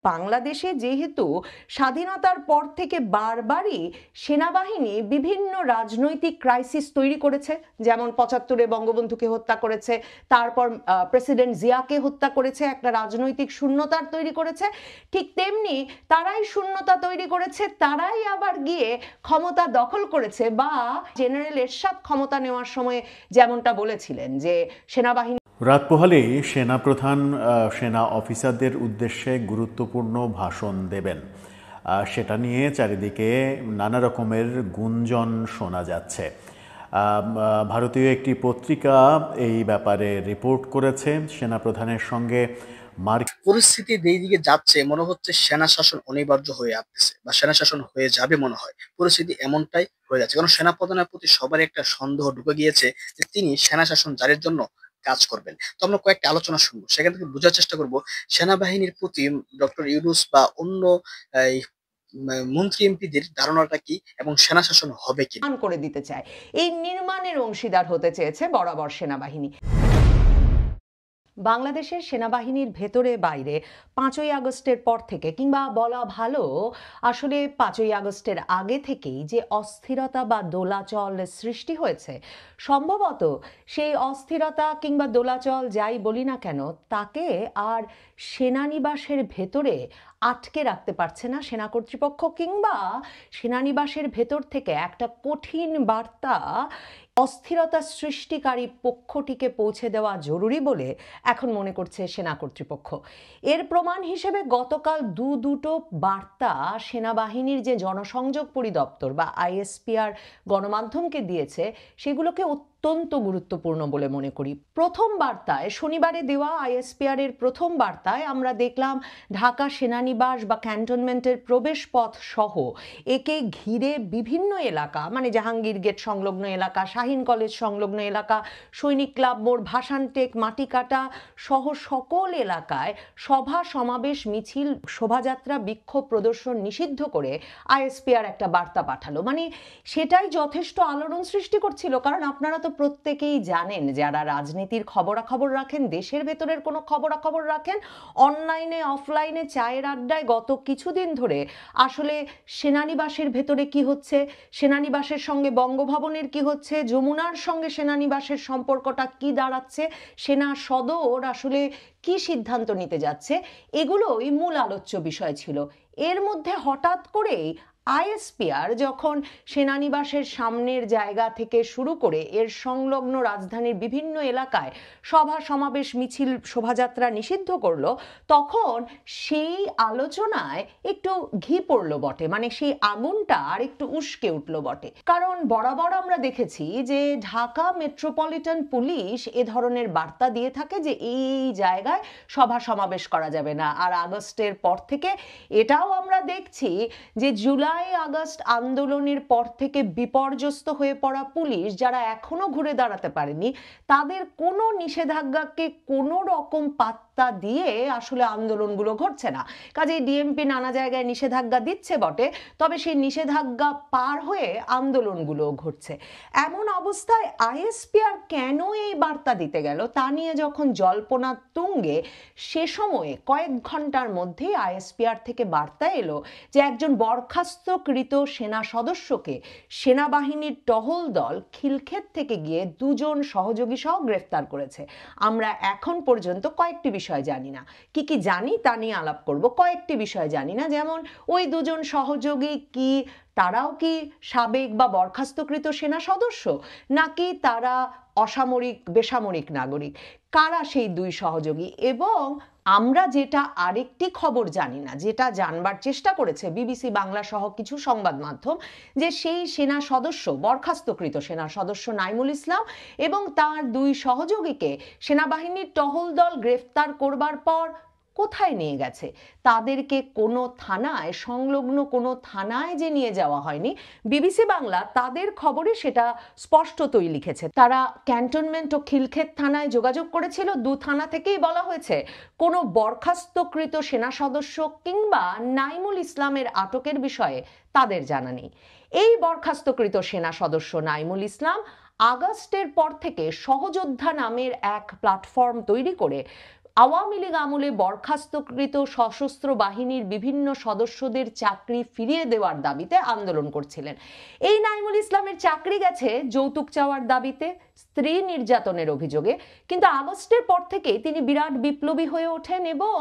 বাংলাদেশে যেহেতু স্বাধীনতার পর থেকে বারবারই সেনাবাহিনী বিভিন্ন রাজনৈতিক ক্রাইসিস তৈরি করেছে, যেমন ৭৫-এ বঙ্গবন্ধুকে হত্যা করেছে, তারপর প্রেসিডেন্ট জিয়াকে হত্যা করেছে, একটা রাজনৈতিক শূন্যতার তৈরি করেছে। ঠিক তেমনি তারাই শূন্যতা তৈরি করেছে, তারাই আবার গিয়ে ক্ষমতা দখল করেছে। বা জেনারেল এরশাদ ক্ষমতা নেওয়ার সময় যেমনটা বলেছিলেন যে সেনাবাহিনী রাত পোহালেই সেনাপ্রধান সেনা অফিসারদের উদ্দেশ্যে গুরুত্বপূর্ণ ভাষণ দেবেন, সেটা নিয়ে চারিদিকে নানা রকমের গুঞ্জন শোনা যাচ্ছে। ভারতীয় একটি পত্রিকা এই ব্যাপারে রিপোর্ট করেছে, সেনাপ্রধানের সঙ্গে পরিস্থিতি যেদিকে যাচ্ছে মনে হচ্ছে সেনা শাসন অনিবার্য হয়ে আসতেছে বা সেনা শাসন হয়ে যাবে মনে হয়। পরিস্থিতি এমনটাই হয়ে যাচ্ছে, কারণ সেনাপ্রধানের প্রতি সবার একটা সন্দেহ ঢুকে গিয়েছে যে তিনি সেনা শাসন জারির জন্য কাজ করবেন। তো আমরা কয়েকটা আলোচনা শুনবো, সেখান থেকে বোঝার চেষ্টা করব সেনাবাহিনীর প্রতি ডক্টর ইউনূস বা অন্য মন্ত্রী এমপিদের ধারণাটা কি এবং সেনা শাসন হবে কি করে দিতে চায়। এই নির্মাণের অংশীদার হতে চেয়েছে বরাবর সেনাবাহিনী। বাংলাদেশের সেনাবাহিনীর ভেতরে বাইরে ৫ই আগস্টের পর থেকে, কিংবা বলা ভালো আসলে ৫ই আগস্টের আগে থেকেই যে অস্থিরতা বা দোলাচল সৃষ্টি হয়েছে, সম্ভবত সেই অস্থিরতা কিংবা দোলাচল যাই বলি না কেন, তাকে আর সেনানিবাসের ভেতরে আটকে রাখতে পারছে না সেনা কর্তৃপক্ষ, কিংবা সেনানিবাসের ভেতর থেকে একটা কঠিন বার্তা অস্থিরতা সৃষ্টিকারী পক্ষটিকে পৌঁছে দেওয়া জরুরি বলে এখন মনে করছে সেনা কর্তৃপক্ষ। এর প্রমাণ হিসেবে গতকাল দুটো বার্তা সেনাবাহিনীর যে জনসংযোগ পরিদপ্তর বা আইএসপিআর গণমাধ্যমকে দিয়েছে, সেগুলোকে অত্যন্ত গুরুত্বপূর্ণ বলে মনে করি। প্রথম বার্তায়, শনিবারে দেওয়া আইএসপিআর এর প্রথম বার্তায় আমরা দেখলাম ঢাকা সেনানিবাস বা ক্যান্টনমেন্টের প্রবেশ পথ সহ একে ঘিরে বিভিন্ন এলাকা, মানে জাহাঙ্গীর গেট সংলগ্ন এলাকা, শাহীন কলেজ সংলগ্ন এলাকা, সৈনিক ক্লাব মোড়, ভাসানটেক, মাটিকাটা সহ সকল এলাকায় সভা সমাবেশ, মিছিল, শোভাযাত্রা, বিক্ষোভ প্রদর্শন নিষিদ্ধ করে আইএসপিআর একটা বার্তা পাঠালো। মানে সেটাই যথেষ্ট আলোড়ন সৃষ্টি করছিল, কারণ আপনারা তো প্রত্যেকেই জানেন, যারা রাজনীতির খবরাখবর রাখেন, দেশের ভেতরের কোনো খবরাখবর রাখেন, অনলাইনে অফলাইনে চায়ের আড্ডায় গত কিছুদিন ধরে আসলে সেনানিবাসের ভেতরে কি হচ্ছে, সেনানিবাসের সঙ্গে বঙ্গভবনের কি হচ্ছে, যমুনার সঙ্গে সেনানিবাসের সম্পর্কটা কি দাঁড়াচ্ছে, সেনা সদর আসলে কি সিদ্ধান্ত নিতে যাচ্ছে, এগুলোই মূল আলোচ্য বিষয় ছিল। এর মধ্যে হঠাৎ করেই আইএসপিআর যখন সেনানিবাসের সামনের জায়গা থেকে শুরু করে এর সংলগ্ন রাজধানীর বিভিন্ন এলাকায় সভা সমাবেশ, মিছিল, শোভাযাত্রা নিষিদ্ধ করলো, তখন সেই আলোচনায় একটু ঘি পড়লো বটে, মানে সেই আগুনটা আর একটু উস্কে উঠলো বটে। কারণ বরাবর আমরা দেখেছি যে ঢাকা মেট্রোপলিটন পুলিশ এ ধরনের বার্তা দিয়ে থাকে যে এই জায়গায় সভা সমাবেশ করা যাবে না। আর আগস্টের পর থেকে এটাও আমরা দেখছি যে জুলাই আগস্ট আন্দোলনের পর থেকে বিপর্যস্ত হয়ে পড়া পুলিশ, যারা এখনো ঘুরে দাঁড়াতে পারেনি, তাদের কোনো নিষেধাজ্ঞাকে কোনো রকম পাত্তা দিয়ে আসলে আন্দোলনগুলো ঘটছে না। কাজেই ডিএমপি নানা জায়গায় নিষেধাজ্ঞা দিচ্ছে বটে, তবে সেই নিষেধাজ্ঞা পার হয়ে আন্দোলনগুলো ঘটছে। এমন অবস্থায় আইএসপিআর কেন এই বার্তা দিতে গেল তা নিয়ে যখন জল্পনা তুঙ্গে, সে সময়ে কয়েক ঘন্টার মধ্যেই আইএসপিআর থেকে বার্তা এলো যে একজন বরখাস্তকৃত সেনা সদস্যকে সেনাবাহিনীর টহল দল খিলক্ষেত থেকে গিয়ে 2 জন সহযোগী সহ গ্রেফতার করেছে। আমরা এখন পর্যন্ত কয়েকটি বিষয় জানি না, কি কি জানি তা নিয়ে আলাপ করব। কয়েকটি বিষয় জানি না, যেমন ওই 2 জন সহযোগী কি তারাও কি সাবেক বা বরখাস্তকৃত সেনা সদস্য, নাকি তারা অসামরিক বেসামরিক নাগরিক, কারা সেই 2 সহযোগী। এবং আমরা যেটা আরেকটি খবর জানি না, যেটা জানবার চেষ্টা করেছে বিবিসি বাংলা সহ কিছু সংবাদ মাধ্যম, যে সেই সেনা সদস্য, বরখাস্তকৃত সেনা সদস্য নাইমুল ইসলাম এবং তার 2 সহযোগীকে সেনাবাহিনীর টহল দল গ্রেফতার করবার পর কোথায় নিয়ে গেছে। তাদেরকে কোনো থানায়, সংলগ্ন কোনো থানায় যে নিয়ে যাওয়া হয়নি, বিবিসি বাংলা তাদের খবরে সেটা স্পষ্টতই লিখেছে। তারা ক্যান্টনমেন্ট ও খিলক্ষেত থানায় যোগাযোগ করেছিল, 2 থানা থেকেই বলা হয়েছে কোনো বরখাস্তকৃত সেনা সদস্য কিংবা নাইমুল ইসলামের আটকের বিষয়ে তাদের জানা নেই। এই বরখাস্তকৃত সেনা সদস্য নাইমুল ইসলাম আগস্টের পর থেকে সহযোদ্ধা নামের এক প্ল্যাটফর্ম তৈরি করে আওয়ামী লীগ আমলে বরখাস্তকৃত সশস্ত্র বাহিনীর বিভিন্ন সদস্যদের চাকরি ফিরিয়ে দেওয়ার দাবিতে আন্দোলন করছিলেন। এই নাইমুল ইসলামের চাকরি গেছে যৌতুক চাওয়ার দাবিতে, স্ত্রী নির্যাতনের অভিযোগে, কিন্তু আগস্টের পর থেকেই তিনি বিরাট বিপ্লবী হয়ে ওঠেন এবং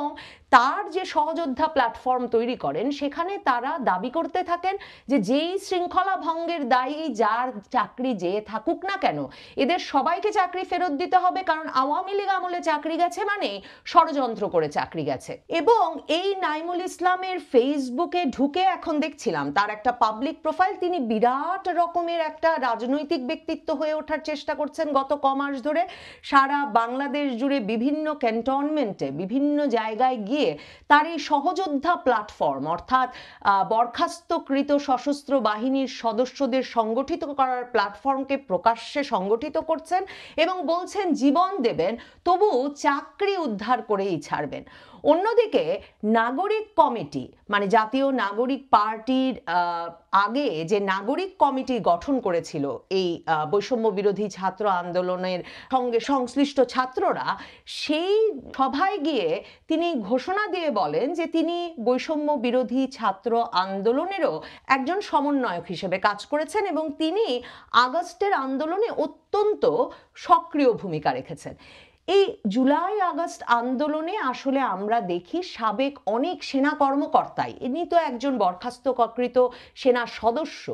তার যে সহযোদ্ধা প্ল্যাটফর্ম তৈরি করেন সেখানে তারা দাবি করতে থাকেন যে যেই শৃঙ্খলা ভঙ্গের দায়ী যার চাকরি যে থাকুক না কেন, এদের সবাইকে চাকরি ফেরত দিতে হবে, কারণ আওয়ামী লীগ আমলে চাকরি গেছে মানে ষড়যন্ত্র করে চাকরি গেছে। এবং এই নাইমুল ইসলামের ফেসবুকে ঢুকে এখন দেখছিলাম তার একটা পাবলিক প্রোফাইল, তিনি বিরাট রকমের একটা রাজনৈতিক ব্যক্তিত্ব হয়ে ওঠার চেষ্টা করছেন গত কমাস ধরে। সারা বাংলাদেশ জুড়ে বিভিন্ন ক্যান্টনমেন্টে বিভিন্ন জায়গায় গিয়ে তার এই সহযোদ্ধা প্ল্যাটফর্ম অর্থাৎ বরখাস্তকৃত সশস্ত্র বাহিনীর সদস্যদের সংগঠিত করার প্ল্যাটফর্মকে প্রকাশ্যে সংগঠিত করছেন এবং বলছেন জীবন দেবেন তবু চাকরি উদ্ধার করেই ছাড়বেন। অন্যদিকে নাগরিক কমিটি মানে জাতীয় নাগরিক পার্টির আগে যে নাগরিক কমিটি গঠন করেছিল এই বৈষম্য বিরোধী ছাত্র আন্দোলনের সঙ্গে সংশ্লিষ্ট ছাত্ররা, সেই সভায় গিয়ে তিনি ঘোষণা দিয়ে বলেন যে তিনি বৈষম্য বিরোধী ছাত্র আন্দোলনেরও একজন সমন্বয়ক হিসেবে কাজ করেছেন এবং তিনি আগস্টের আন্দোলনে অত্যন্ত সক্রিয় ভূমিকা রেখেছেন। এই জুলাই আগস্ট আন্দোলনে আসলে আমরা দেখি সাবেক অনেক সেনা কর্মকর্তাই, ইনি তো একজন বরখাস্তকৃত সেনা সদস্য,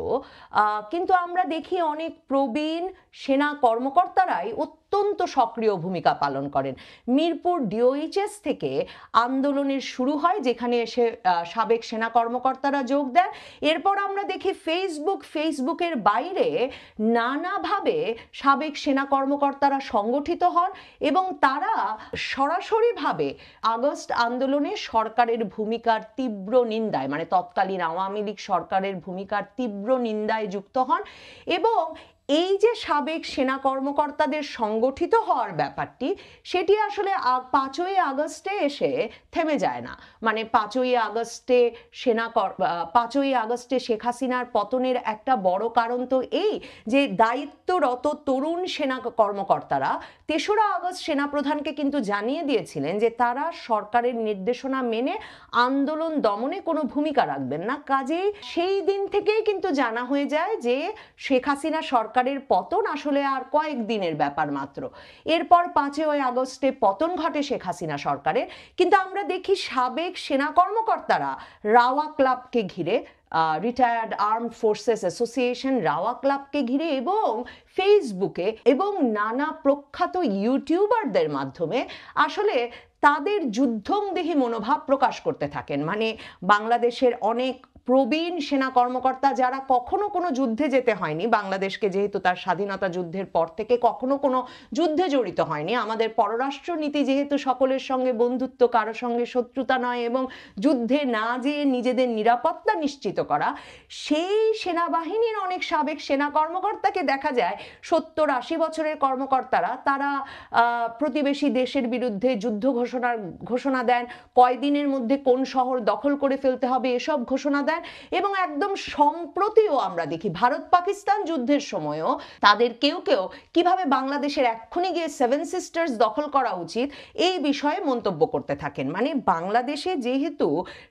কিন্তু আমরা দেখি অনেক প্রবীণ সেনা কর্মকর্তারাই অত্যন্ত সক্রিয় ভূমিকা পালন করেন। মিরপুর ডিওএইচএস থেকে আন্দোলনের শুরু হয় যেখানে এসে সাবেক সেনা কর্মকর্তারা যোগ দেন। এরপর আমরা দেখি ফেসবুকের বাইরে নানাভাবে সাবেক সেনা কর্মকর্তারা সংগঠিত হন এবং তারা সরাসরিভাবে আগস্ট আন্দোলনে সরকারের ভূমিকার তীব্র নিন্দায় মানে তৎকালীন আওয়ামী লীগ সরকারের ভূমিকার তীব্র নিন্দায় যুক্ত হন। এবং এই যে সাবেক সেনা কর্মকর্তাদের সংগঠিত হওয়ার ব্যাপারটি সেটি আসলে 5ই আগস্টে এসে থেমে যায় না। মানে 5ই আগস্টে শেখ হাসিনার পতনের একটা বড় কারণ তো এই যে দায়িত্বরত তরুণ সেনা কর্মকর্তারা 3রা আগস্ট সেনাপ্রধানকে কিন্তু জানিয়ে দিয়েছিলেন যে তারা সরকারের নির্দেশনা মেনে আন্দোলন দমনে কোনো ভূমিকা রাখবেন না। কাজেই সেই দিন থেকেই কিন্তু জানা হয়ে যায় যে শেখ হাসিনা সরকারের পতন আসলে আর কয়েকদিনের ব্যাপার মাত্র। এরপর 5ই আগস্টে পতন ঘটে শেখ হাসিনা সরকারের, কিন্তু আমরা দেখি সাবেক সেনা কর্মকর্তারা রাওয়া ক্লাবকে ঘিরে, retired armed forces association rava ক্লাবকে ঘিরে এবং ফেসবুকে এবং নানা প্রখ্যাত ইউটিউবারদের মাধ্যমে আসলে তাদের যুদ্ধংদেহী মনোভাব প্রকাশ করতে থাকেন। মানে বাংলাদেশের অনেক প্রবীণ সেনা কর্মকর্তা যারা কখনো কোনো যুদ্ধে যেতে হয়নি, বাংলাদেশকে যেহেতু তার স্বাধীনতা যুদ্ধের পর থেকে কখনো কোনো যুদ্ধে জড়িত হয়নি, আমাদের পররাষ্ট্রনীতি যেহেতু সকলের সঙ্গে বন্ধুত্ব, কারো সঙ্গে শত্রুতা নয় এবং যুদ্ধে না যেয়ে নিজেদের নিরাপত্তা নিশ্চিত করা, সেই সেনাবাহিনীর অনেক সাবেক সেনা কর্মকর্তাকে দেখা যায় 70-80 বছরের কর্মকর্তারা তারা প্রতিবেশী দেশের বিরুদ্ধে যুদ্ধ ঘোষণা দেন, কয়দিনের মধ্যে কোন শহর দখল করে ফেলতে হবে এসব ঘোষণা দেন। এবং একদম সম্প্রতিও আমরা দেখি ভারত পাকিস্তান যুদ্ধের সময়ও তাদের কেউ কিভাবে বাংলাদেশের এক্ষুনি গিয়ে 7 সিস্টার্স দখল করা উচিত এই বিষয়ে মন্তব্য করতে থাকেন। মানে বাংলাদেশে যেহেতু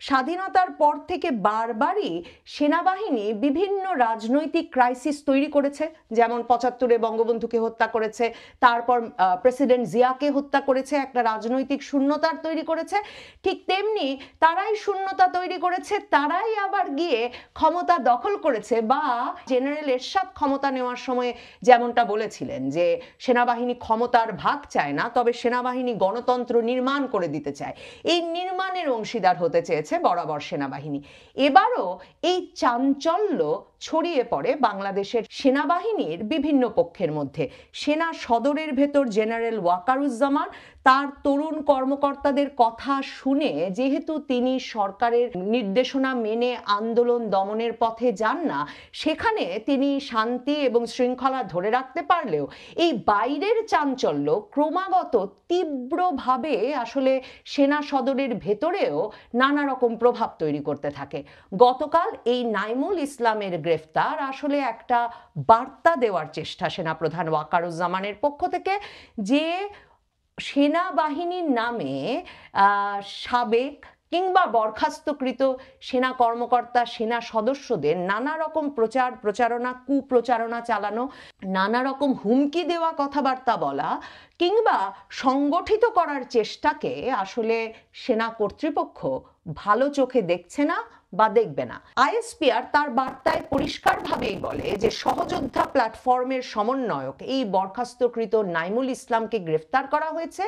স্বাধীনতার পর থেকে বারবারই সেনাবাহিনী বিভিন্ন রাজনৈতিক ক্রাইসিস তৈরি করেছে, যেমন 75-এ বঙ্গবন্ধুকে হত্যা করেছে, তারপর প্রেসিডেন্ট জিয়াকে হত্যা করেছে, একটা রাজনৈতিক শূন্যতার তৈরি করেছে। ঠিক তেমনি তারাই শূন্যতা তৈরি করেছে, তারাই আবার গিয়ে ক্ষমতা দখল করেছে। বা জেনারেল এরশাদ ক্ষমতা নেওয়ার সময় যেমনটা বলেছিলেন যে সেনাবাহিনী ক্ষমতার ভাগ চায় না, তবে সেনাবাহিনী গণতন্ত্র নির্মাণ করে দিতে চায়, এই নির্মাণের অংশীদার হতে চেয়েছে বরাবর সেনাবাহিনী। এবারও এই চাঞ্চল্য ছড়িয়ে পড়ে বাংলাদেশের সেনাবাহিনীর বিভিন্ন পক্ষের মধ্যে। সেনা সদরের ভেতর জেনারেল ওয়াকারুজ্জামান তার তরুণ কর্মকর্তাদের কথা শুনে, যেহেতু তিনি সরকারের নির্দেশনা মেনে আন্দোলন দমনের পথে যান না, সেখানে তিনি শান্তি এবং শৃঙ্খলা ধরে রাখতে পারলেও এই বাইরের চাঞ্চল্য ক্রমাগত তীব্রভাবে আসলে সেনা সদরের ভেতরেও নানা রকম প্রভাব তৈরি করতে থাকে। গতকাল এই নাইমুল ইসলামের গ্রেফতার আসলে একটা বার্তা দেওয়ার চেষ্টা সেনাপ্রধান ওয়াকারুজ্জামানের পক্ষ থেকে, যে সেনাবাহিনীর নামে সাবেক কিংবা বরখাস্তকৃত সেনা কর্মকর্তা সেনা সদস্যদের নানা রকম প্রচারণা কুপ্রচারণা চালানো, নানা রকম হুমকি দেওয়া, কথাবার্তা বলা কিংবা সংগঠিত করার চেষ্টাকে আসলে সেনা কর্তৃপক্ষ ভালো চোখে দেখছে না বা দেখবে না। আইএসপিআর তার বার্তায় পরিষ্কারভাবেই বলে যে সহযোদ্ধা প্ল্যাটফর্মের সমন্বয়ক এই বরখাস্তকৃত নাইমুল ইসলামকে গ্রেফতার করা হয়েছে।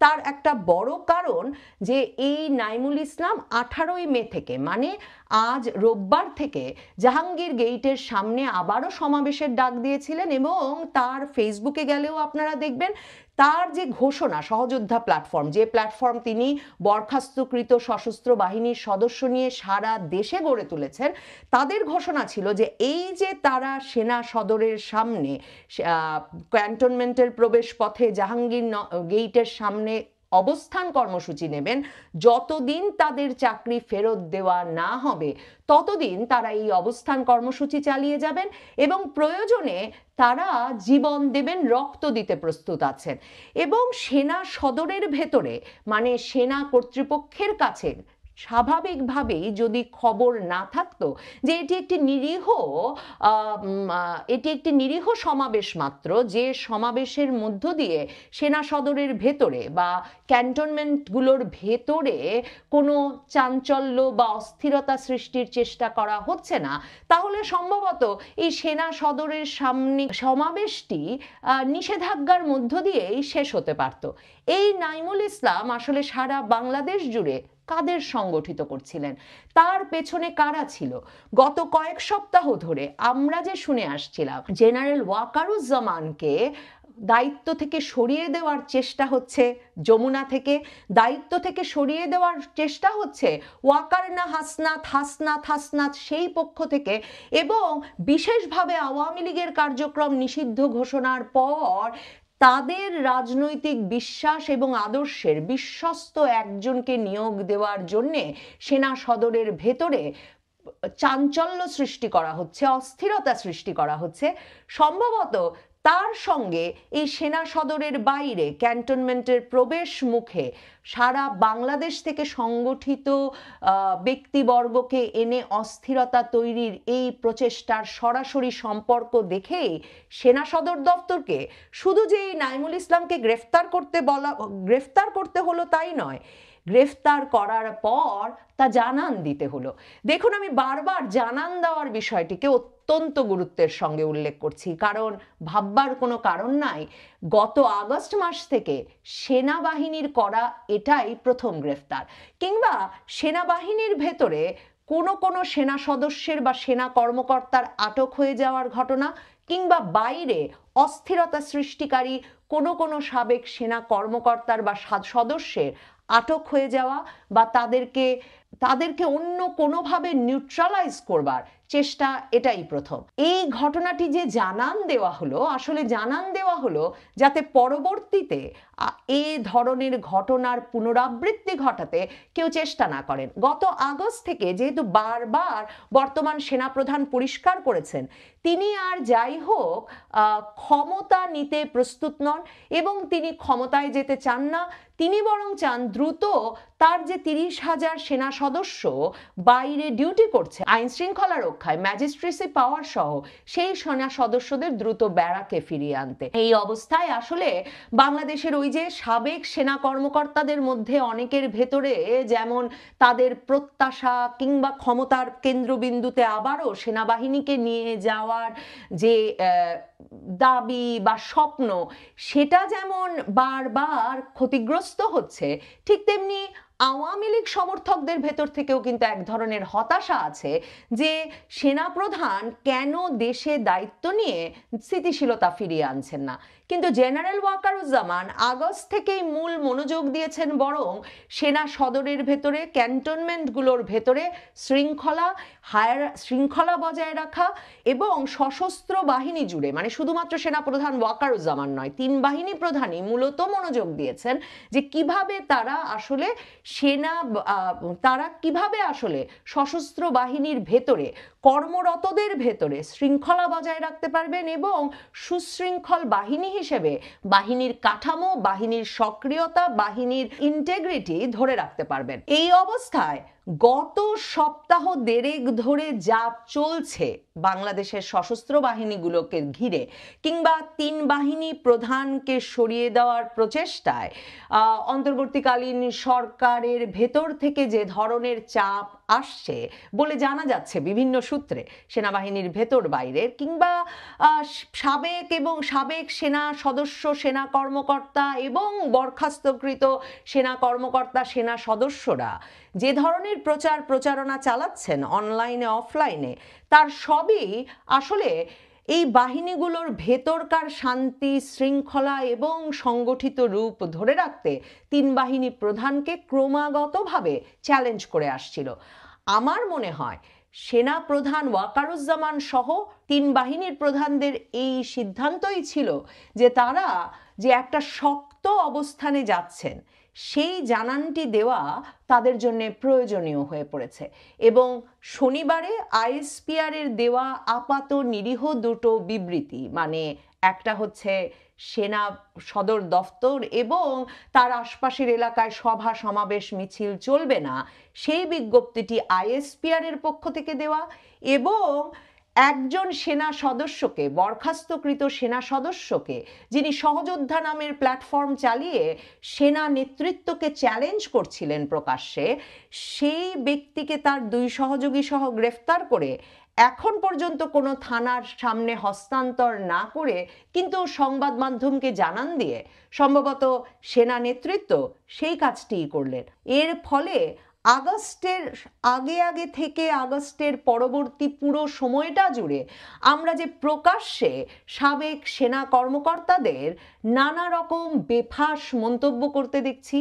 তার একটা বড় কারণ যে এই নাইমুল ইসলাম 18ই মে থেকে, মানে আজ রোববার থেকে জাহাঙ্গীর গেইটের সামনে আবারও সমাবেশের ডাক দিয়েছিলেন এবং তার ফেসবুকে গেলেও আপনারা দেখবেন তার যে ঘোষণা, সহযোদ্ধা প্ল্যাটফর্ম, যে প্ল্যাটফর্ম তিনি বরখাস্তকৃত সশস্ত্র বাহিনীর সদস্য নিয়ে সারা দেশে গড়ে তুলেছেন, তাদের ঘোষণা ছিল যে এই যে তারা সেনা সদরের সামনে ক্যান্টনমেন্টের প্রবেশ পথে জাহাঙ্গীর গেইটের সামনে অবস্থান কর্মসূচি নেবেন, যতদিন তাদের চাকরি ফেরত দেওয়া না হবে ততদিন তারা এই অবস্থান কর্মসূচি চালিয়ে যাবেন এবং প্রয়োজনে তারা জীবন দেবেন, রক্ত দিতে প্রস্তুত আছেন। এবং সেনা সদরের ভেতরে, মানে সেনা কর্তৃপক্ষের কাছে স্বাভাবিকভাবেই যদি খবর না থাকতো যে এটি একটি নিরীহ সমাবেশ মাত্র, যে সমাবেশের মধ্য দিয়ে সেনা সদরের ভেতরে বা ক্যান্টনমেন্টগুলোর ভেতরে কোনো চাঞ্চল্য বা অস্থিরতা সৃষ্টির চেষ্টা করা হচ্ছে না, তাহলে সম্ভবত এই সেনা সদরের সামনে সমাবেশটি নিষেধাজ্ঞার মধ্য দিয়েই শেষ হতে পারত। এই নাইমুল ইসলাম আসলে সারা বাংলাদেশ জুড়ে কাদের সংগঠিত করছিলেন, তার পেছনে কারা ছিল? গত কয়েক সপ্তাহ ধরে আমরা যে শুনে আসছিলাম জেনারেল ওয়াকারুজ্জামানকে দায়িত্ব থেকে সরিয়ে দেওয়ার চেষ্টা হচ্ছে যমুনা থেকে, দায়িত্ব থেকে সরিয়ে দেওয়ার চেষ্টা হচ্ছে ওয়াকারনা হাসনাত সেই পক্ষ থেকে, এবং বিশেষভাবে আওয়ামী লীগের কার্যক্রম নিষিদ্ধ ঘোষণার পর তাদের রাজনৈতিক বিশ্বাস এবং আদর্শের বিশ্বস্ত একজনকে নিয়োগ দেওয়ার জন্যে সেনা সদরের ভেতরে চাঞ্চল্য সৃষ্টি করা হচ্ছে, অস্থিরতা সৃষ্টি করা হচ্ছে। সম্ভবত তার সঙ্গে এই সেনা সদরের বাইরে ক্যান্টনমেন্টের প্রবেশ মুখে সারা বাংলাদেশ থেকে সংগঠিত ব্যক্তিবর্গকে এনে অস্থিরতা তৈরির এই প্রচেষ্টার সরাসরি সম্পর্ক দেখেই সেনা সদর দপ্তরকে শুধু যে এই নাইমুল ইসলামকে গ্রেফতার করতে হলো তাই নয়, গ্রেফতার করার পর তা জানান দিতে হলো। দেখুন, আমি বারবার জানান দেওয়ার বিষয়টিকে অত্যন্ত গুরুত্বের সঙ্গে উল্লেখ করছি, কারণ ভাববার কোনো কারণ নাই গত আগস্ট মাস থেকে সেনাবাহিনীর করা এটাই প্রথম গ্রেফতার, কিংবা সেনাবাহিনীর ভেতরে কোনো সেনা সদস্যের বা সেনা কর্মকর্তার আটক হয়ে যাওয়ার ঘটনা, কিংবা বাইরে অস্থিরতা সৃষ্টিকারী কোনো সাবেক সেনা কর্মকর্তার বা সদস্যের আটক হয়ে যাওয়া বা তাদেরকে অন্য কোনোভাবে নিউট্রালাইজ করবার চেষ্টা, এটাই প্রথম। এই ঘটনাটি যে জানান দেওয়া হলো, আসলে জানান দেওয়া হলো যাতে পরবর্তীতে এই ধরনের ঘটনার পুনরাবৃত্তি ঘটাতে কেউ চেষ্টা না করেন। গত আগস্ট থেকে যেহেতু বারবার বর্তমান সেনাপ্রধান পরিষ্কার করেছেন তিনি আর যাই হোক ক্ষমতা নিতে প্রস্তুত নন এবং তিনি ক্ষমতায় যেতে চান না, তিনি বরং চান দ্রুত তার যে 30,000 সেনা সদস্য বাইরে ডিউটি করছে আইন শৃঙ্খলা রক্ষায়, ম্যাজিস্ট্রেসি পাওয়ার সহ সেই সেনা সদস্যদের দ্রুত ব্যারাকে ফিরিয়ে আনতে। এই অবস্থায় আসলে বাংলাদেশের ওই যে সাবেক সেনা কর্মকর্তাদের মধ্যে অনেকের ভেতরে যেমন তাদের প্রত্যাশা কিংবা ক্ষমতার কেন্দ্রবিন্দুতে আবারও সেনাবাহিনীকে নিয়ে যাওয়ার যে দাবি বা স্বপ্ন, সেটা যেমন বারবার ক্ষতিগ্রস্ত হচ্ছে, ঠিক তেমনি আওয়ামী লীগ সমর্থকদের ভেতর থেকেও কিন্তু এক ধরনের হতাশা আছে যে সেনাপ্রধান কেন দেশে দায়িত্ব নিয়ে স্থিতিশীলতা ফিরিয়ে আনছেন না। কিন্তু জেনারেল ওয়াকারুজ্জামান আগস্ট থেকেই মূল মনোযোগ দিয়েছেন বরং সেনা সদরের ভেতরে, ক্যান্টনমেন্টগুলোর ভেতরে শৃঙ্খলা বজায় রাখা এবং সশস্ত্র বাহিনী জুড়ে, মানে শুধুমাত্র সেনাপ্রধান ওয়াকারুজ্জামান নয়, 3 বাহিনী প্রধানই মূলত মনোযোগ দিয়েছেন যে কিভাবে তারা আসলে সেনা তারা কিভাবে আসলে সশস্ত্র বাহিনীর ভেতরে কর্মরতদের ভেতরে শৃঙ্খলা বজায় রাখতে পারবেন এবং সুশৃঙ্খল বাহিনী হিসেবে বাহিনীর কাঠামো, বাহিনীর সক্রিয়তা, বাহিনীর ইন্টেগ্রিটি ধরে রাখতে পারবেন। এই অবস্থায় গত সপ্তাহ দেড়েক ধরে যা চলছে বাংলাদেশের সশস্ত্র বাহিনীগুলোকে ঘিরে, কিংবা তিন বাহিনী প্রধানকে সরিয়ে দেওয়ার প্রচেষ্টায় অন্তর্বর্তীকালীন সরকারের ভেতর থেকে যে ধরনের চাপ আসছে বলে জানা যাচ্ছে বিভিন্ন সূত্রে, সেনাবাহিনীর ভেতর বাইরের, কিংবা সাবেক সেনা সদস্য, সেনা কর্মকর্তা এবং বরখাস্তকৃত সেনা কর্মকর্তা, সেনা সদস্যরা যে ধরনের প্রচারণা চালাচ্ছেন অনলাইনে অফলাইনে, তার সবই আসলে এই বাহিনীগুলোর ভেতরকার শান্তি শৃঙ্খলা এবং সংগঠিত রূপ ধরে রাখতে তিন বাহিনী প্রধানকে ক্রমাগতভাবে চ্যালেঞ্জ করে আসছিল। আমার মনে হয় সেনা প্রধান ওয়াকারুজ্জামান সহ তিন বাহিনীর প্রধানদের এই সিদ্ধান্তই ছিল যে তারা যে একটা শক্ত অবস্থানে যাচ্ছেন সেই জানানটি দেওয়া তাদের জন্য প্রয়োজনীয় হয়ে পড়েছে। এবং শনিবারে আইএসপিআর এর দেওয়া আপাত নিরীহ দুটো বিবৃতি, মানে একটা হচ্ছে সেনা সদর দফতর এবং তার আশপাশের এলাকায় সভা সমাবেশ মিছিল চলবে না, সেই বিজ্ঞপ্তিটি আইএসপিআর এর পক্ষ থেকে দেওয়া, এবং একজন সেনা সদস্যকে, বরখাস্তকৃত সেনা সদস্যকে, যিনি সহযোদ্ধা নামের প্ল্যাটফর্ম চালিয়ে সেনা নেতৃত্বকে চ্যালেঞ্জ করছিলেন প্রকাশ্যে, সেই ব্যক্তিকে তার দুই সহযোগী সহ গ্রেফতার করে এখন পর্যন্ত কোনো থানার সামনে হস্তান্তর না করে, কিন্তু সংবাদ মাধ্যমকে জানান দিয়ে সম্ভবত সেনা নেতৃত্ব সেই কাজটিই করলেন। এর ফলে আগস্টের আগে থেকে আগস্টের পরবর্তী পুরো সময়টা জুড়ে আমরা যে প্রকাশ্যে সাবেক সেনা কর্মকর্তাদের নানা রকম বেফাঁস মন্তব্য করতে দেখছি,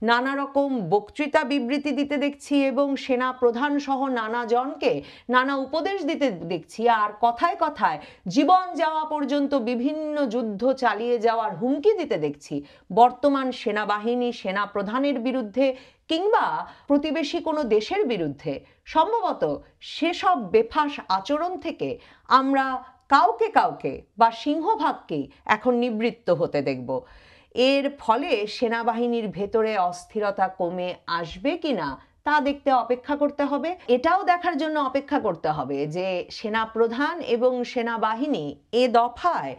নানা রকম বক্তৃতা বিবৃতি দিতে দেখছি, এবং সেনা প্রধান সহ নানা জনকে নানা উপদেশ দিতে দেখছি, আর কথায় কথায় জীবন যাওয়া পর্যন্ত বিভিন্ন যুদ্ধ চালিয়ে যাওয়ার হুমকি দিতে দেখছি বর্তমান সেনাবাহিনী, সেনা প্রধানের বিরুদ্ধে কিংবা প্রতিবেশী কোনো দেশের বিরুদ্ধে। সম্ভবত সেসব বেফাঁস আচরণ থেকে আমরা কাউকে বা সিংহভাগকেই এখন নিবৃত্ত হতে দেখব। এর ফলে সেনাবাহিনীর ভেতরে অস্থিরতা কমে আসবে কিনা তা দেখতে অপেক্ষা করতে হবে। এটাও দেখার জন্য অপেক্ষা করতে হবে যে সেনা প্রধান এবং সেনাবাহিনী এ দফায়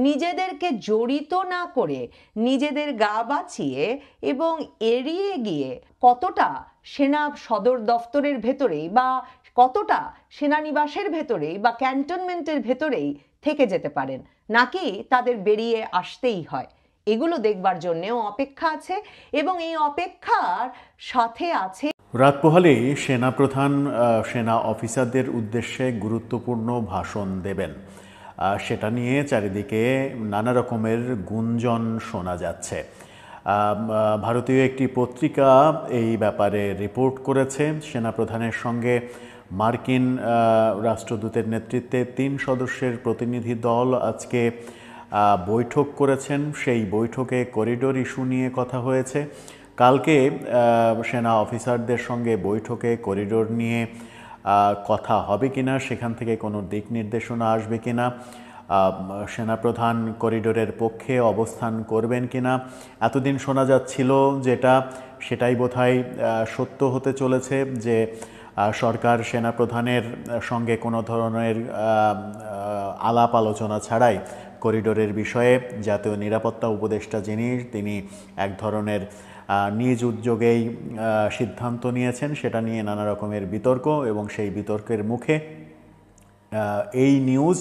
নিজেদেরকে জড়িত না করে, নিজেদের গা বাঁচিয়ে এবং এড়িয়ে গিয়ে কতটা সেনা সদর দফতরের ভেতরেই বা কতটা সেনানিবাসের ভেতরেই বা ক্যান্টনমেন্টের ভেতরেই থেকে যেতে পারেন, নাকি তাদের বেরিয়ে আসতেই হয়, এগুলো দেখবার জন্যেও অপেক্ষা আছে। এবং এই অপেক্ষার সাথে আছে রাত পোহালেই সেনাপ্রধান সেনা অফিসারদের উদ্দেশ্যে গুরুত্বপূর্ণ ভাষণ দেবেন। সেটা নিয়ে চারিদিকে নানা রকমের গুঞ্জন শোনা যাচ্ছে। ভারতীয় একটি পত্রিকা এই ব্যাপারে রিপোর্ট করেছে। সেনাপ্রধানের সঙ্গে মার্কিন রাষ্ট্রদূতের নেতৃত্বে 3 সদস্যের প্রতিনিধি দল আজকে বৈঠক করেছেন। সেই বৈঠকে করিডোর ইস্যু নিয়ে কথা হয়েছে। কালকে সেনা অফিসারদের সঙ্গে বৈঠকে করিডোর নিয়ে কথা হবে কিনা, সেখান থেকে কোনো দিক নির্দেশনা আসবে কিনা, সেনাপ্রধান করিডোরের পক্ষে অবস্থান করবেন কিনা, এতদিন শোনা যাচ্ছিল যেটা সেটাই বোধহয় সত্য হতে চলেছে যে সরকার সেনাপ্রধানের সঙ্গে কোনো ধরনের আলাপ আলোচনা ছাড়াই করিডোরের বিষয়ে জাতীয় নিরাপত্তা উপদেষ্টা তিনি এক ধরনের নিজ উদ্যোগেই সিদ্ধান্ত নিয়েছেন। সেটা নিয়ে নানা রকমের বিতর্ক, এবং সেই বিতর্কের মুখে এই নিউজ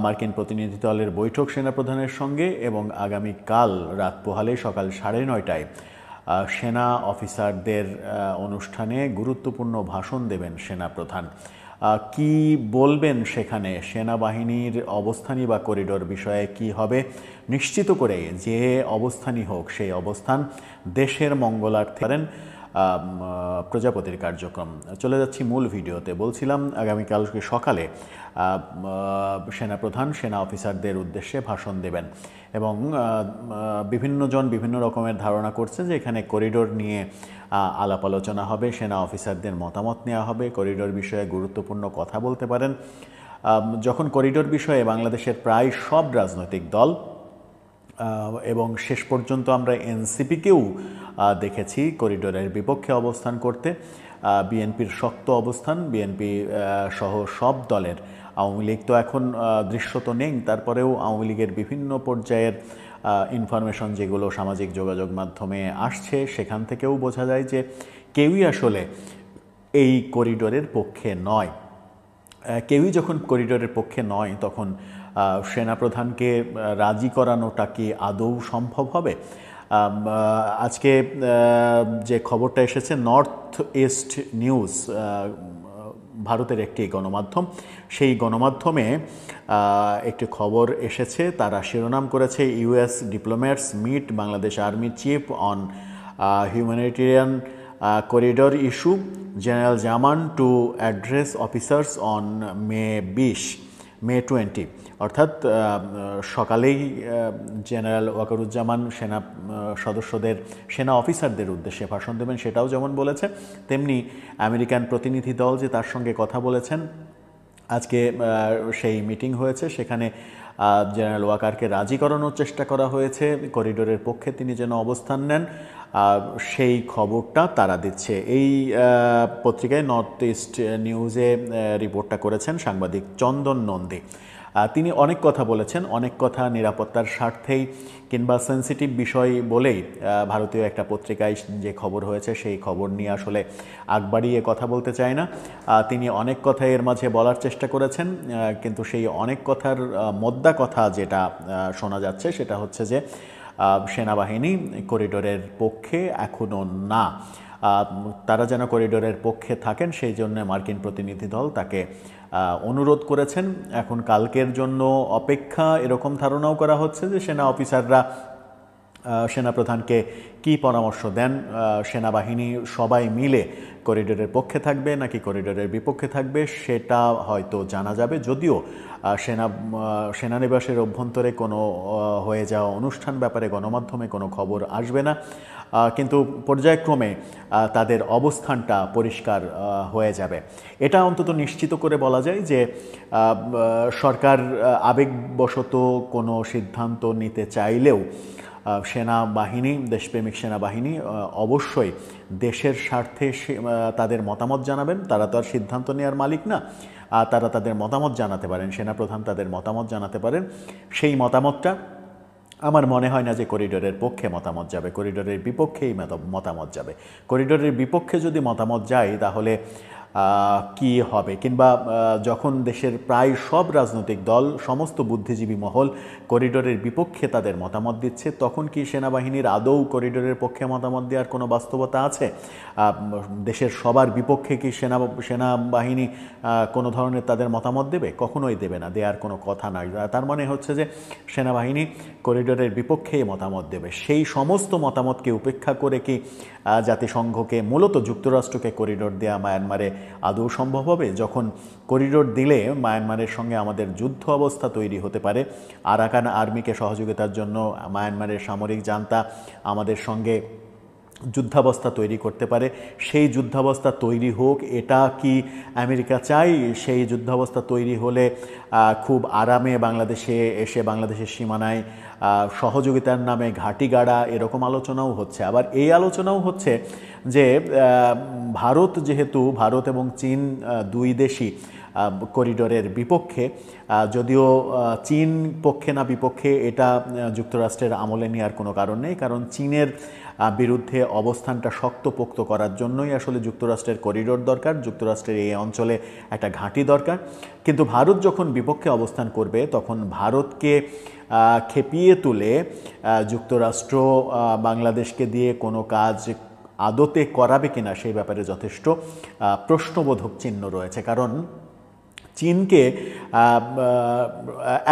মার্কিন প্রতিনিধি দলের বৈঠক সেনাপ্রধানের সঙ্গে, এবং আগামীকাল রাত পোহালে সকাল 9:30টায় সেনা অফিসারদের অনুষ্ঠানে গুরুত্বপূর্ণ ভাষণ দেবেন সেনাপ্রধান। কি বলবেন সেখানে, সেনাবাহিনীর অবস্থানই বা করিডোর বিষয়ে কি হবে, নিশ্চিত করে যে অবস্থানই হোক সেই অবস্থান দেশের মঙ্গলার্থে পারেন। প্রজাপতির কার্যক্রম। চলে যাচ্ছি মূল ভিডিওতে। বলছিলাম আগামীকাল সকালে সেনাপ্রধান সেনা অফিসারদের উদ্দেশ্যে ভাষণ দেবেন এবং বিভিন্নজন বিভিন্ন রকমের ধারণা করছে যে এখানে করিডোর নিয়ে আলাপ আলোচনা হবে, সেনা অফিসারদের মতামত নেওয়া হবে, করিডোর বিষয়ে গুরুত্বপূর্ণ কথা বলতে পারেন। যখন করিডোর বিষয়ে বাংলাদেশের প্রায় সব রাজনৈতিক দল এবং শেষ পর্যন্ত আমরা এনসিপিকেও দেখেছি করিডোরের বিপক্ষে অবস্থান করতে, বিএনপির শক্ত অবস্থান, বিএনপি সহ সব দলের, আওয়ামী লীগ তো এখন দৃশ্যত নেই, তারপরেও আওয়ামী লীগের বিভিন্ন পর্যায়ের ইনফরমেশন যেগুলো সামাজিক যোগাযোগ মাধ্যমে আসছে সেখান থেকেও বোঝা যায় যে কেউই আসলে এই করিডোরের পক্ষে নয়। কেউই যখন করিডোরের পক্ষে নয় তখন সেনাপ্রধানকে রাজি করানোটা কি আদৌ সম্ভব হবে? আজকে যে খবরটা এসেছে, নর্থ ইস্ট নিউজ ভারতের একটি গণমাধ্যম, সেই গণমাধ্যমে একটি খবর এসেছে। তারা শিরোনাম করেছে US diplomats meet Bangladesh army chief on humanitarian corridor issue, general Zaman to address officers on May 20 অর্থাৎ সকালেই জেনারেল ওয়াকারুজ্জামান সেনা অফিসারদের উদ্দেশ্যে ভাষণ দেবেন, সেটাও যেমন বলেছে, তেমনি আমেরিকান প্রতিনিধি দল যে তার সঙ্গে কথা বলেছেন, আজকে সেই মিটিং হয়েছে, সেখানে জেনারেল ওয়াকারকে রাজি করানোর চেষ্টা করা হয়েছে করিডোরের পক্ষে তিনি যেন অবস্থান নেন। সেই খবরটা তারা দিচ্ছে। এই পত্রিকায় নর্থ ইস্ট নিউজে রিপোর্টটা করেছেন সাংবাদিক চন্দন নন্দী। তিনি অনেক কথা বলেছেন, অনেক কথা নিরাপত্তার স্বার্থেই কিংবা সেন্সিটিভ বিষয় বলেই ভারতীয় একটা পত্রিকায় যে খবর হয়েছে সেই খবর নিয়ে আসলে আগ বাড়িয়ে কথা বলতে চায় না। তিনি অনেক কথা এর মাঝে বলার চেষ্টা করেছেন, কিন্তু সেই অনেক কথার মোদ্দা কথা যেটা শোনা যাচ্ছে সেটা হচ্ছে যে সেনাবাহিনী করিডোরের পক্ষে এখনও না। তারা যেন করিডোরের পক্ষে থাকেন সেই জন্য মার্কিন প্রতিনিধি দল তাকে অনুরোধ করেছেন। এখন কালকের জন্য অপেক্ষা, এরকম ধারণাও করা হচ্ছে যে সেনা অফিসাররা সেনাপ্রধানকে কি পরামর্শ দেন, সেনাবাহিনী সবাই মিলে করিডোরের পক্ষে থাকবে নাকি করিডোরের বিপক্ষে থাকবে সেটা হয়তো জানা যাবে। যদিও সেনানিবাসের অভ্যন্তরে কোনো হয়ে যাওয়া অনুষ্ঠান ব্যাপারে গণমাধ্যমে কোনো খবর আসবে না, কিন্তু পর্যায়ক্রমে তাদের অবস্থানটা পরিষ্কার হয়ে যাবে। এটা অন্তত নিশ্চিত করে বলা যায় যে সরকার আবেগবশত কোনো সিদ্ধান্ত নিতে চাইলেও সেনাবাহিনী, দেশপ্রেমিক সেনাবাহিনী অবশ্যই দেশের স্বার্থে তাদের মতামত জানাবেন। তারা তো আর সিদ্ধান্ত নেওয়ার মালিক না, তারা তাদের মতামত জানাতে পারেন, সেনাপ্রধান তাদের মতামত জানাতে পারেন। সেই মতামতটা আমার মনে হয় না যে করিডোরের পক্ষে মতামত যাবে, করিডোরের বিপক্ষেই মতামত যাবে। করিডোরের বিপক্ষে যদি মতামত যায় তাহলে কি হবে, কিংবা যখন দেশের প্রায় সব রাজনৈতিক দল, সমস্ত বুদ্ধিজীবী মহল করিডোরের বিপক্ষে তাদের মতামত দিচ্ছে, তখন কি সেনাবাহিনীর আদৌ করিডোরের পক্ষে মতামত দেওয়ার কোনো বাস্তবতা আছে? দেশের সবার বিপক্ষে কি সেনাবাহিনী কোনো ধরনের তাদের মতামত দেবে? কখনোই দেবে না, দেওয়ার কোনো কথা নাই। তার মানে হচ্ছে যে সেনাবাহিনী করিডোরের বিপক্ষেই মতামত দেবে। সেই সমস্ত মতামতকে উপেক্ষা করে কি জাতিসংঘকে, মূলত যুক্তরাষ্ট্রকে করিডোর দেয়া মায়ানমারে আদৌ সম্ভব হবে? যখন করিডোর দিলে মায়ানমারের সঙ্গে আমাদের যুদ্ধ অবস্থা তৈরি হতে পারে, আরাকান আর্মিকে সহযোগিতার জন্য মায়ানমারের সামরিক জান্তা আমাদের সঙ্গে যুদ্ধাবস্থা তৈরি করতে পারে, সেই যুদ্ধাবস্থা তৈরি হোক, এটা কি আমেরিকা চাই? সেই যুদ্ধাবস্থা তৈরি হলে খুব আরামে বাংলাদেশে এসে বাংলাদেশের সীমানায় সহযোগিতার নামে ঘাঁটি গাড়া, এরকম আলোচনাও হচ্ছে। আবার এই আলোচনাও হচ্ছে যে ভারত এবং চীন দুই দেশই করিডোরের বিপক্ষে, যদিও চীন পক্ষে না বিপক্ষে এটা যুক্তরাষ্ট্রের আমলে নেওয়ার কোনো কারণ নেই, কারণ চীনের বিরুদ্ধে অবস্থানটা শক্তপোক্ত করার জন্যই আসলে যুক্তরাষ্ট্রের করিডোর দরকার, যুক্তরাষ্ট্রের এই অঞ্চলে একটা ঘাঁটি দরকার। কিন্তু ভারত যখন বিপক্ষে অবস্থান করবে তখন ভারতকে খেপিয়ে তুলে যুক্তরাষ্ট্র বাংলাদেশকে দিয়ে কোনো কাজ আদতে করাবে কিনা সেই ব্যাপারে যথেষ্ট প্রশ্নবোধক চিহ্ন রয়েছে। কারণ চীনকে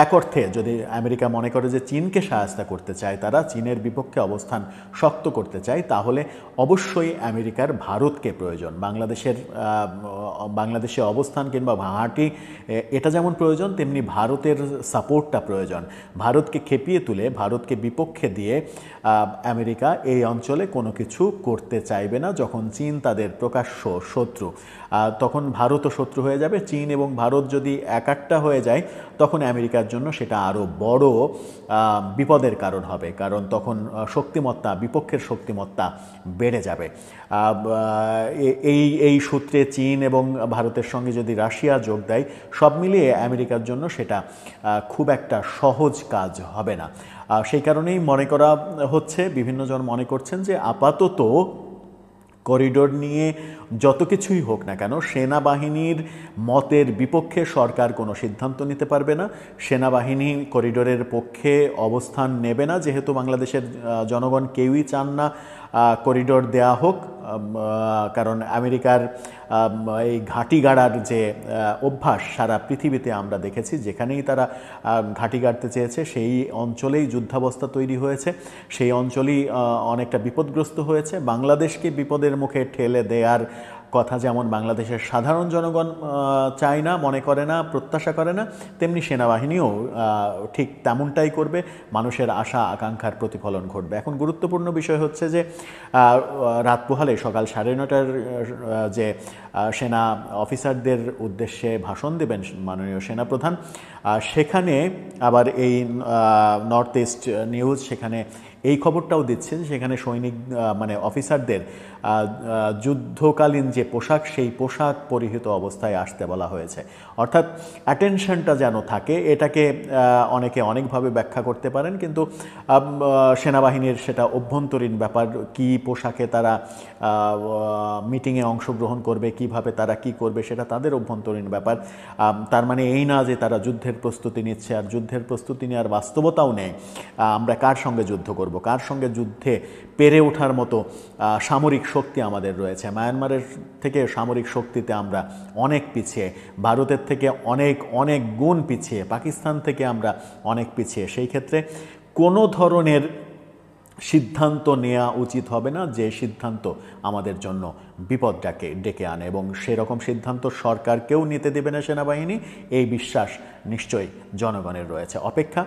এক অর্থে যদি আমেরিকা মনে করে যে চীনকে সহায়তা করতে চায়, তারা চীনের বিপক্ষে অবস্থান শক্ত করতে চায়, তাহলে অবশ্যই আমেরিকার ভারতকে প্রয়োজন। বাংলাদেশে অবস্থান কিংবা ঘাঁটি এটা যেমন প্রয়োজন, তেমনি ভারতের সাপোর্টটা প্রয়োজন। ভারতকে খেপিয়ে তুলে, ভারতকে বিপক্ষে দিয়ে আমেরিকা এই অঞ্চলে কোনো কিছু করতে চাইবে না। যখন চীন তাদের প্রকাশ্য শত্রু, তখন ভারতও শত্রু হয়ে যাবে। চীন এবং ভারত যদি একাট্টা হয়ে যায়, তখন আমেরিকার জন্য সেটা আরও বড় বিপদের কারণ হবে, কারণ তখন শক্তিমত্তা, বিপক্ষের শক্তিমত্তা বেড়ে যাবে। এই সূত্রে চীন এবং ভারতের সঙ্গে যদি রাশিয়া যোগ দেয়, সব মিলিয়ে আমেরিকার জন্য সেটা খুব একটা সহজ কাজ হবে না। সেই কারণেই মনে করা হচ্ছে, বিভিন্নজন মনে করছেন যে আপাতত করিডোর নিয়ে যত কিছুই হোক না কেন, সেনাবাহিনীর মতের বিপক্ষে সরকার কোনো সিদ্ধান্ত নিতে পারবে না। সেনাবাহিনী করিডোরের পক্ষে অবস্থান নেবে না, যেহেতু বাংলাদেশের জনগণ কেউই চান না করিডোর দেয়া হোক। কারণ আমেরিকার এই ঘাঁটি গাড়ার যে অভ্যাস সারা পৃথিবীতে আমরা দেখেছি, যেখানেই তারা ঘাঁটি গাড়তে চেয়েছে সেই অঞ্চলেই যুদ্ধাবস্থা তৈরি হয়েছে, সেই অঞ্চলই অনেকটা বিপদগ্রস্ত হয়েছে। বাংলাদেশকে বিপদের মুখে ঠেলে দেওয়ার কথা যেমন বাংলাদেশের সাধারণ জনগণ চায় না, মনে করে না, প্রত্যাশা করে না, তেমনি সেনাবাহিনীও ঠিক তেমনটাই করবে। মানুষের আশা আকাঙ্ক্ষার প্রতিফলন ঘটবে। এখন গুরুত্বপূর্ণ বিষয় হচ্ছে যে রাত পোহালে সকাল 9:30টার যে সেনা অফিসারদের উদ্দেশ্যে ভাষণ দেবেন মাননীয় সেনাপ্রধান, সেখানে আবার এই নর্থ ইস্ট নিউজ সেখানে এই খবরটাও দিচ্ছে যে সেখানে সৈনিক মানে অফিসারদের যুদ্ধকালীন যে পোশাক, সেই পোশাক পরিহিত অবস্থায় আসতে বলা হয়েছে। অর্থাৎ অ্যাটেনশনটা যেন থাকে। এটাকে অনেকে অনেকভাবে ব্যাখ্যা করতে পারেন, কিন্তু সেনাবাহিনীর সেটা অভ্যন্তরীণ ব্যাপার। কি পোশাকে তারা মিটিংয়ে অংশগ্রহণ করবে, কিভাবে তারা কি করবে, সেটা তাদের অভ্যন্তরীণ ব্যাপার। তার মানে এই না যে তারা যুদ্ধের প্রস্তুতি নিচ্ছে, আর যুদ্ধের প্রস্তুতি নেওয়ার বাস্তবতাও নেই। আমরা কার সঙ্গে যুদ্ধ করব, কার সঙ্গে যুদ্ধে পেরে ওঠার মতো সামরিক শক্তি আমাদের রয়েছে। মায়ানমারের থেকে সামরিক শক্তিতে আমরা অনেক পিছিয়ে, ভারতের থেকে অনেক অনেক গুণ পিছিয়ে, পাকিস্তান থেকে আমরা অনেক পিছিয়ে। সেই ক্ষেত্রে কোনো ধরনের সিদ্ধান্ত নেওয়া উচিত হবে না যে সিদ্ধান্ত আমাদের জন্য বিপদ ডেকে আনে, এবং সেরকম সিদ্ধান্ত সরকারকেও নিতে দেবে না সেনাবাহিনী, এই বিশ্বাস নিশ্চয়ই জনগণের রয়েছে। অপেক্ষা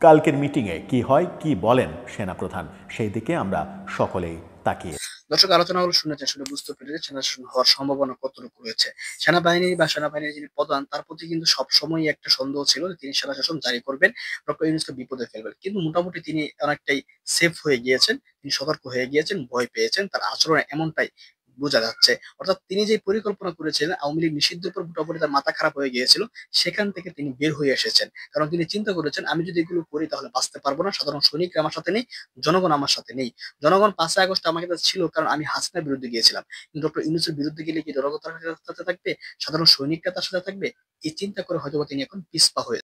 কালকের মিটিংয়ে কি হয়, কি বলেন সেনাপ্রধান, সেই দিকে আমরা সকলেই তাকিয়ে। দর্শক, আলোচনাগুলো শুনেছেন, শুনে বুঝতে পেরেছে সেনা শাসন হওয়ার সম্ভাবনা কতটুকু রয়েছে। সেনাবাহিনী বা সেনাবাহিনীর যিনি প্রধান, তার প্রতি কিন্তু সবসময় একটা সন্দেহ ছিল যে তিনি সেনা শাসন জারি করবেন, ডক্টর ইউনূসকে বিপদে ফেলবেন। কিন্তু মোটামুটি তিনি অনেকটাই সেফ হয়ে গিয়েছেন, তিনি সতর্ক হয়ে গিয়েছেন, ভয় পেয়েছেন, তার আচরণে এমনটাই বোঝা যাচ্ছে। অর্থাৎ তিনি যে পরিকল্পনা করেছিলেন আওয়ামী লীগ নিষিদ্ধের পর মোটামুটি তার মাথা খারাপ হয়ে গিয়েছিল, সেখান থেকে তিনি বের হয়ে এসেছেন। কারণ তিনি চিন্তা করেছেন, আমি যদি এগুলো করি তাহলে বাঁচতে পারবো না, সাধারণ সৈনিকরা আমার সাথে নেই, জনগণ আমার সাথে নেই। জনগণ 5ই আগস্ট আমার কাছে ছিল কারণ আমি হাসিনার বিরুদ্ধে গিয়েছিলাম, কিন্তু ডক্টর ইউনূসের বিরুদ্ধে গেলে কি জনগণ তার সাথে থাকবে, সাধারণ সৈনিকরা তার সাথে থাকবে? এই চিন্তা করে হয়তোবা তিনি এখন পিছপা হয়ে